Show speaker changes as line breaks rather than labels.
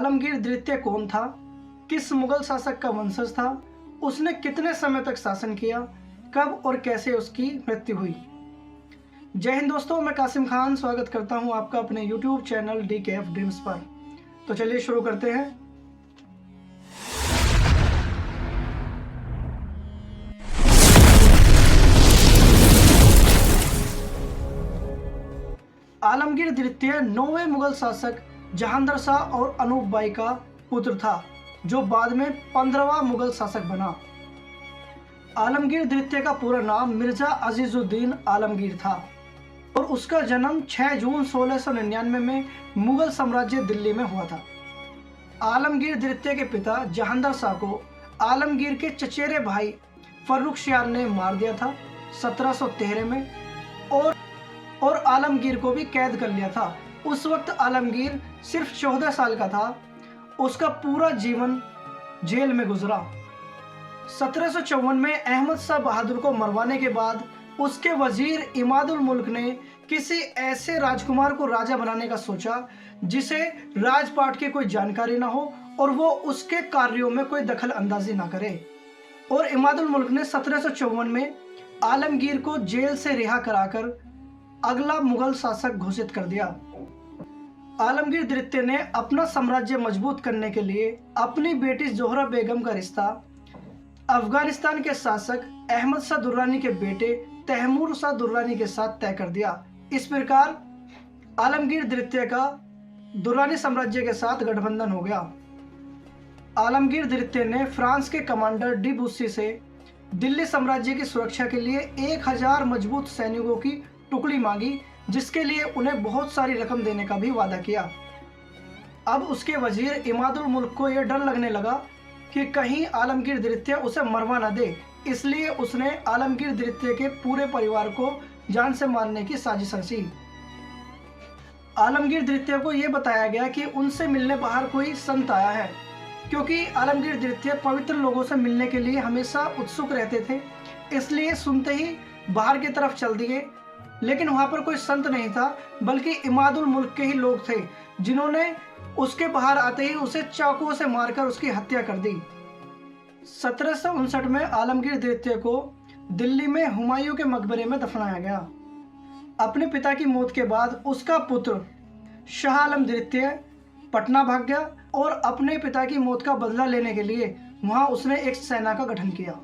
आलमगीर द्वितीय कौन था, किस मुगल शासक का वंशज था, उसने कितने समय तक शासन किया, कब और कैसे उसकी मृत्यु हुई। जय हिंद दोस्तों, मैं कासिम खान स्वागत करता हूं आपका अपने YouTube चैनल DKF ड्रीम्स पर। तो चलिए शुरू करते हैं। आलमगीर द्वितीय 9वें मुगल शासक जहांगीर शाह और अनूप बाई का पुत्र था, जो बाद में 15वां मुगल शासक बना। आलमगीर द्वितीय का पूरा नाम मिर्जा अजीजुद्दीन आलमगीर था और उसका जन्म 6 जून 1699 में मुगल साम्राज्य दिल्ली में हुआ था। आलमगीर द्वितीय के पिता जहांगीर शाह को आलमगीर के चचेरे भाई फर्रुखशियार ने मार दिया था 1713 में और आलमगीर को भी कैद कर लिया था। उस वक्त आलमगीर सिर्फ 14 साल का था। उसका पूरा जीवन जेल में गुजरा। 1754 में अहमद शाह बहादुर को मरवाने के बाद उसके वजीर इमादुल मुल्क ने किसी ऐसे राजकुमार को राजा बनाने का सोचा जिसे राजपाट की कोई जानकारी ना हो और वो उसके कार्यों में कोई दखल अंदाजी ना करे। और इमादुल मुल्क ने 1754 में आलमगीर को जेल से रिहा कराकर अगला मुगल शासक घोषित कर दिया। आलमगीर द्वितीय ने अपना साम्राज्य मजबूत करने के लिए अपनी बेटी जोहरा बेगम का रिश्ता अफगानिस्तान के शासक अहमद शाह दुर्रानी के बेटे तैमूर शाह दुर्रानी के साथ तय कर दिया। इस प्रकार आलमगीर द्वितीय का दुर्रानी साम्राज्य के साथ गठबंधन हो गया। आलमगीर द्वितीय ने फ्रांस के कमांडर डी बुस्सी से दिल्ली साम्राज्य की सुरक्षा के लिए 1000 मजबूत सैनिकों की टुकड़ी मांगी, जिसके लिए उन्हें बहुत सारी रकम देने का भी वादा किया। अब उसके वजीर इमादुल मुल्क को यह डर लगने लगा कि कहीं आलमगीर द्वितीय उसे मरवा न दे, इसलिए उसने आलमगीर द्वितीय के पूरे परिवार को जान से मारने की साजिश रची। आलमगीर द्वितीय को यह बताया गया कि उनसे मिलने बाहर कोई संत आया है, क्योंकि आलमगीर द्वितीय पवित्र लोगों से मिलने के लिए हमेशा उत्सुक रहते थे। इसलिए सुनते ही बाहर की तरफ चल दिए, लेकिन वहां पर कोई संत नहीं था, बल्कि इमादुल मुल्क के ही लोग थे, जिन्होंने उसके बाहर आते ही उसे चाकुओं से मारकर उसकी हत्या कर दी। 1759 में आलमगीर द्वितीय को दिल्ली में हुमायूं के मकबरे में दफनाया गया। अपने पिता की मौत के बाद उसका पुत्र शाह आलम द्वितीय पटना भाग गया और अपने पिता की मौत का बदला लेने के लिए वहां उसने एक सेना का गठन किया।